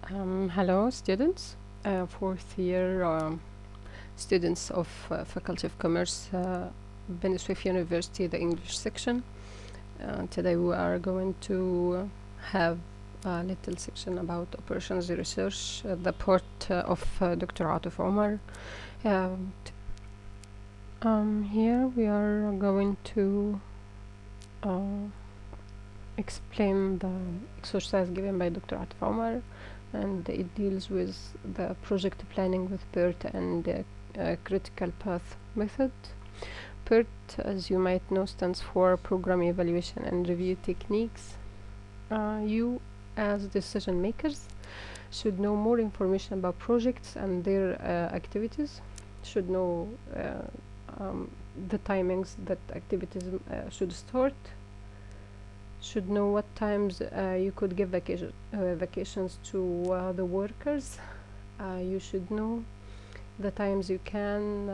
Hello students, fourth year students of Faculty of Commerce, Beni Suef University, the English section. Today we are going to have a little section about operations research, the part of Dr. عاطف Omar. Here we are going to explain the exercise given by Dr. عاطف Omar, and it deals with the project planning with PERT and critical path method. PERT, as you might know, stands for Program Evaluation and Review Techniques. You, as decision makers, should know more information about projects and their activities, should know the timings that activities should start, should know what times you could give vacations to the workers. You should know the times you can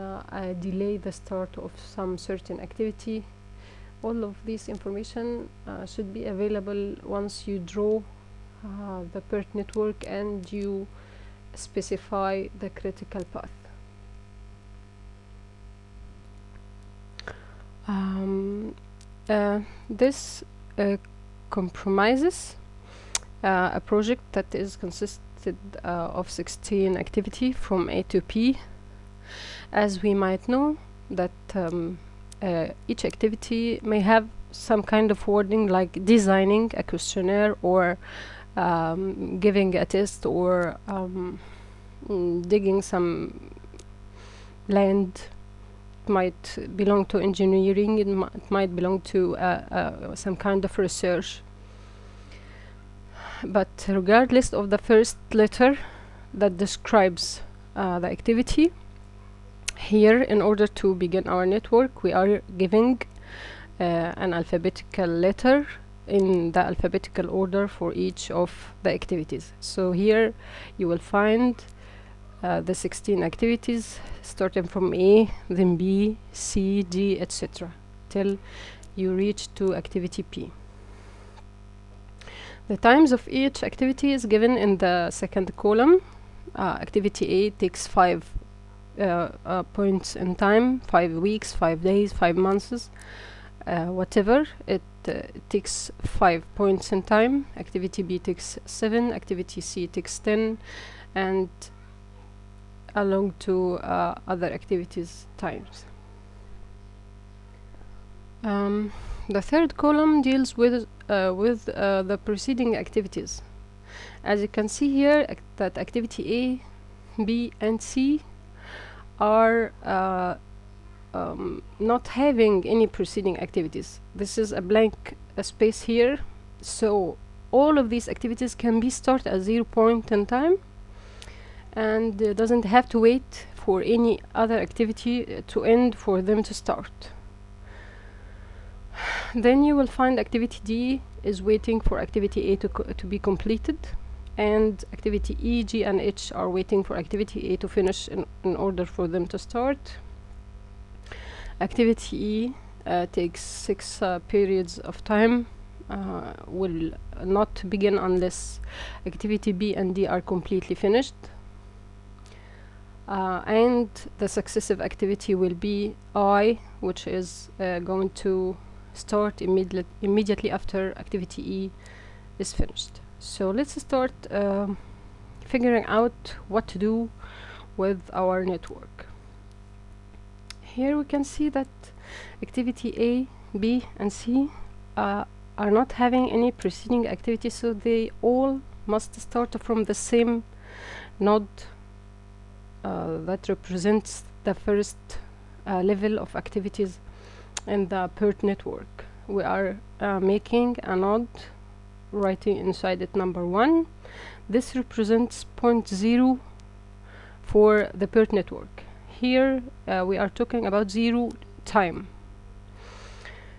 delay the start of some certain activity. All of this information should be available once you draw the PERT network and you specify the critical path. This compromises a project that is consisted of 16 activity from A to P. As we might know that each activity may have some kind of wording like designing a questionnaire or giving a test or digging some land. It might belong to engineering, it might belong to some kind of research. But regardless of the first letter that describes the activity, here, in order to begin our network, we are giving an alphabetical letter in the alphabetical order for each of the activities. So here you will find the 16 activities starting from A, then B, C, D, etc. till you reach to activity P. The times of each activity is given in the second column. Activity A takes 5 points in time, 5 weeks, 5 days, 5 months, whatever. It takes 5 points in time. Activity B takes 7, activity C takes 10, and along to other activities times. The third column deals with the preceding activities. As you can see here, that activity A, B, and C are not having any preceding activities. This is a blank space here, so all of these activities can be started at 0 point in time and doesn't have to wait for any other activity to end for them to start. Then you will find activity D is waiting for activity A to be completed, and activity E, G, and H are waiting for activity A to finish in order for them to start. Activity E takes 6 periods of time, will not begin unless activity B and D are completely finished. And the successive activity will be I, which is going to start immediately after activity E is finished. So let's start figuring out what to do with our network. Here we can see that activity A, B, and C are not having any preceding activity, so they all must start from the same node that represents the first level of activities in the PERT network. We are making a node, writing inside it number 1. This represents point 0 for the PERT network. Here we are talking about 0 time.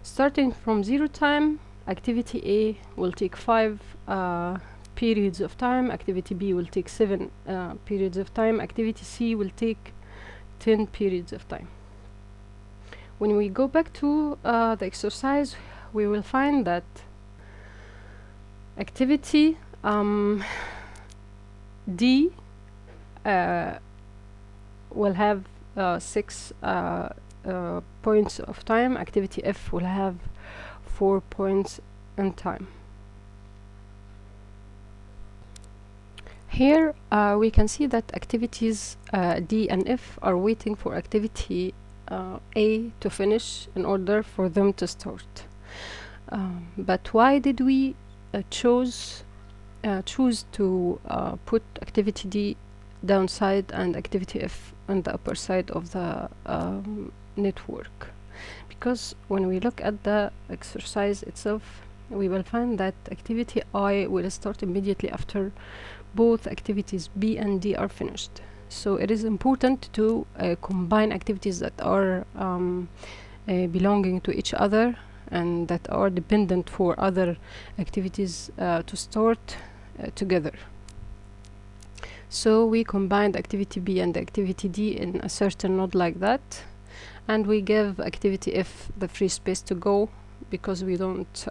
Starting from 0 time, activity A will take 5 periods of time, activity B will take 7 periods of time, activity C will take 10 periods of time. When we go back to the exercise, we will find that activity D will have 6 points of time. Activity F will have 4 points in time. Here we can see that activities D and F are waiting for activity A to finish in order for them to start. But why did we choose to put activity D downside and activity F on the upper side of the network? Because when we look at the exercise itself, we will find that activity I will start immediately after both activities B and D are finished. So it is important to combine activities that are belonging to each other and that are dependent for other activities to start together. So we combined activity B and activity D in a certain node like that, and we give activity F the free space to go, because we don't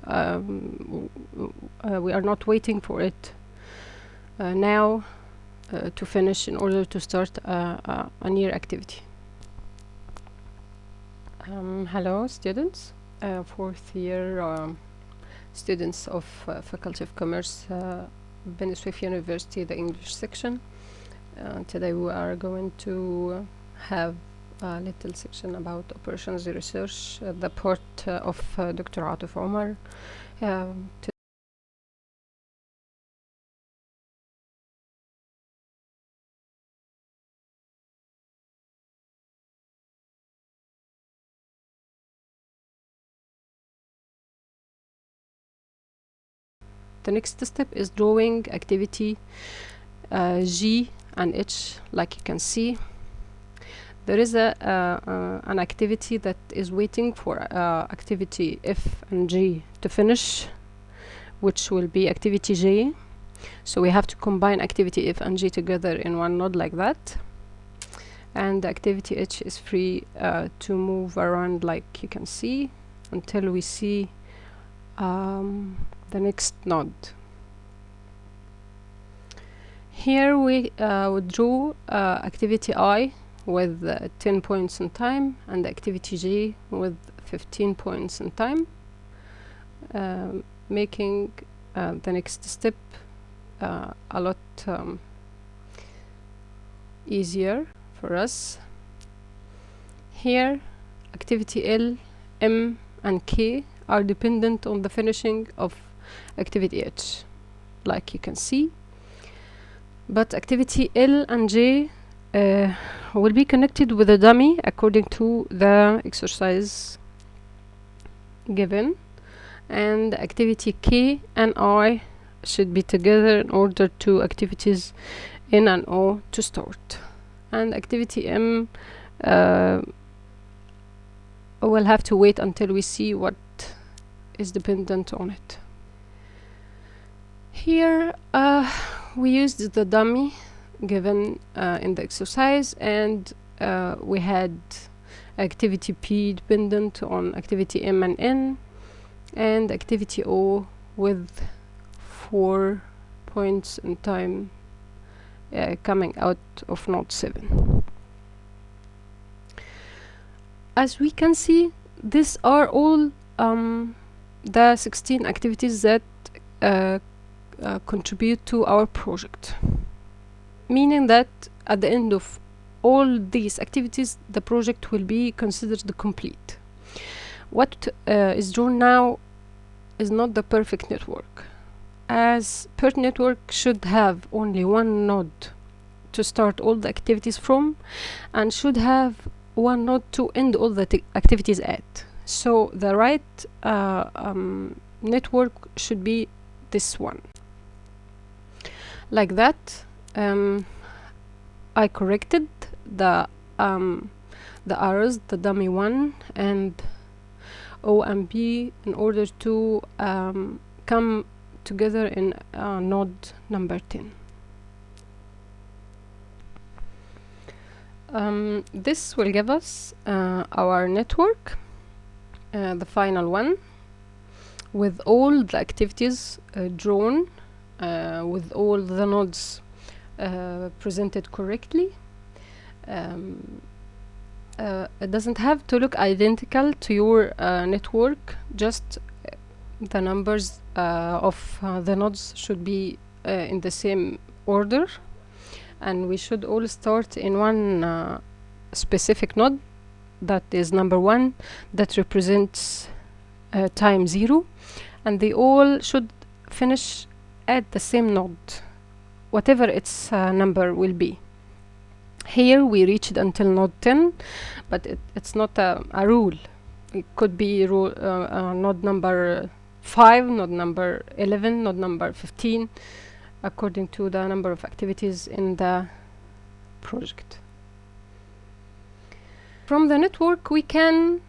we are not waiting for it now to finish in order to start a new activity. Hello students, fourth year students of Faculty of Commerce, Beni Suef University, the English section. Today we are going to have a little section about operations research, the part of Dr. Atif Omar. The next step is drawing activity G and H. Like you can see, there is an activity that is waiting for activity F and G to finish, which will be activity J. So we have to combine activity F and G together in one node like that. And activity H is free to move around, like you can see, until we see the next node. Here we would draw activity I with 10 points in time and activity J with 15 points in time, making the next step a lot easier for us. Here activity L, M and K are dependent on the finishing of activity H, like you can see, but activity L and J will be connected with a dummy according to the exercise given, and activity K and I should be together in order to activities N and O to start, and activity M will have to wait until we see what is dependent on it. Here we used the dummy given in the exercise, and we had activity P dependent on activity M and N, and activity O with 4 points in time coming out of node 7. As we can see, these are all the 16 activities that contribute to our project, meaning that at the end of all these activities the project will be considered complete. What is drawn now is not the perfect network, as per network should have only one node to start all the activities from, and should have one node to end all the activities at. So the right network should be this one, like that. I corrected the arrows, the dummy one and O and B, in order to come together in node number 10. This will give us our network, the final one, with all the activities drawn, with all the nodes presented correctly. It doesn't have to look identical to your network, just the numbers of the nodes should be in the same order, and we should all start in one specific node, that is number 1, that represents time 0, and they all should finish at the same node, whatever its number will be. Here we reached until node 10, but it's not a rule. It could be node number 5, node number 11, node number 15, according to the number of activities in the project. From the network we can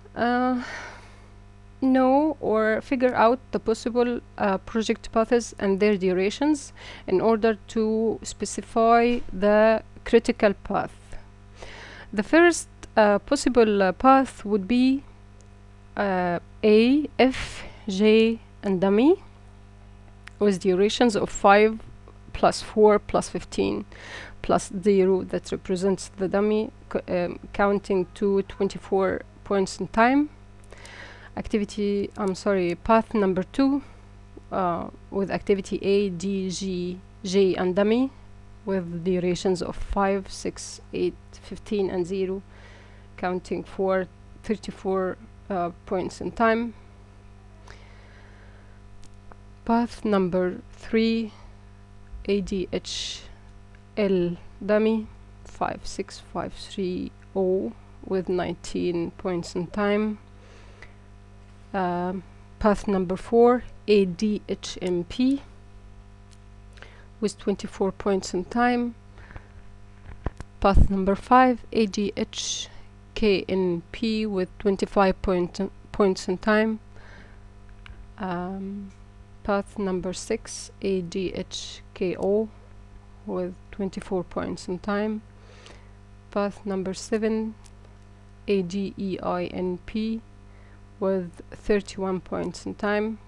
know or figure out the possible project paths and their durations in order to specify the critical path. The first possible path would be A, F, J, and dummy, with durations of 5 plus 4 plus 15 plus 0, that represents the dummy, counting to 24 points in time. Path number 2 with activity A, D, G, J, and dummy, with durations of 5, 6, 8, 15, and 0, counting for 34 points in time. Path number 3, ADH, L, dummy, 5, 6, 5, 3, O, with 19 points in time. Path number 4, ADHMP, with 24 points in time. Path number 5, ADHKNP, with 25 points in time. Path number 6, ADHKO, with 24 points in time. Path number 7, ADEINP, with 31 points in time.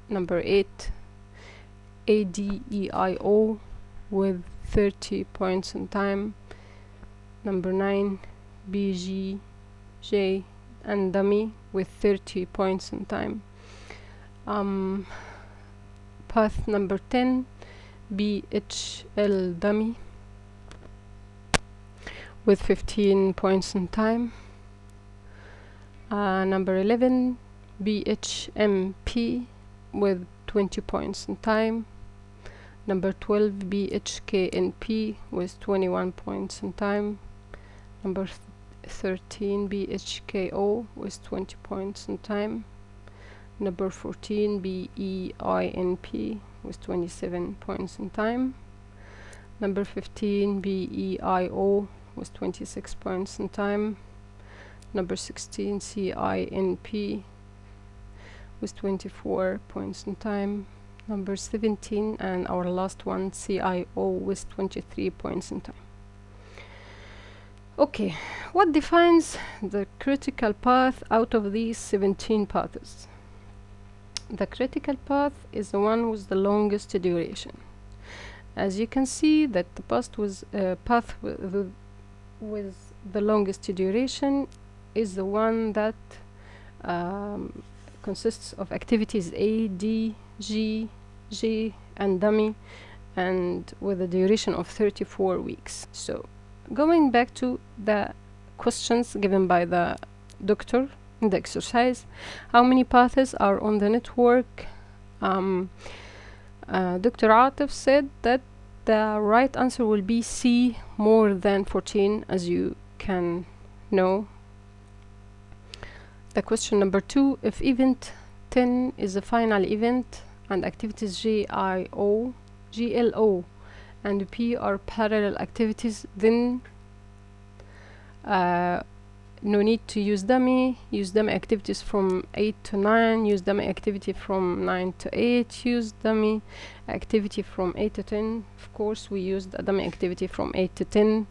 Number 8, ADEIO, with 30 points in time. Number 9, BGJ and dummy, with 30 points in time. Path number 10, BHL dummy, with 15 points in time. Number 11, BHMP, with 20 points in time. Number 12, BHKNP, with 21 points in time. Number 13, BHKO, with 20 points in time. Number 14, BEINP, with 27 points in time. Number 15, BEIO, with 26 points in time. Number 16, CINP, with 24 points in time. Number 17, and our last one, CIO, with 23 points in time. Okay, what defines the critical path out of these 17 paths? The critical path is the one with the longest duration. As you can see, that the path with the longest duration is the one that consists of activities A, D, G, J, and dummy, and with a duration of 34 weeks. So, going back to the questions given by the doctor in the exercise, how many paths are on the network? Dr. عاطف said that the right answer will be C, more than 14, as you can know. The question number 2, if event 10 is the final event and activities GLO, and P are parallel activities, then no need to use dummy. Use dummy activities from 8 to 9, use dummy activity from 9 to 8, use dummy activity from 8 to 10. Of course, we used a dummy activity from 8 to 10.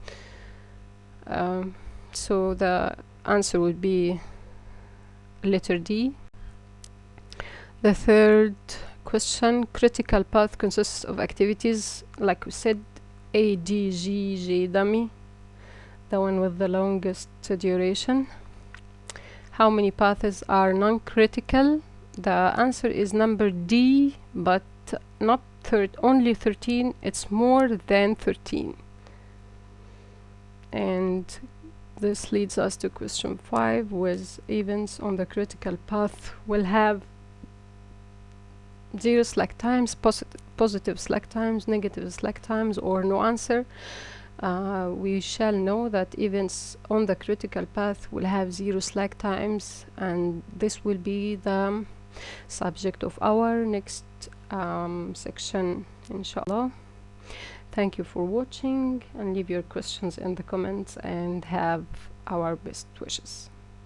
So the answer would be letter D. The third question. Critical path consists of activities, like we said, A, D, G, J dummy, the one with the longest duration. How many paths are non-critical? The answer is number D, but not only 13, it's more than 13. And this leads us to question 5, with events on the critical path will have 0 slack times, positive slack times, negative slack times, or no answer. We shall know that events on the critical path will have 0 slack times, and this will be the subject of our next section, inshallah. Thank you for watching, and leave your questions in the comments, and have our best wishes.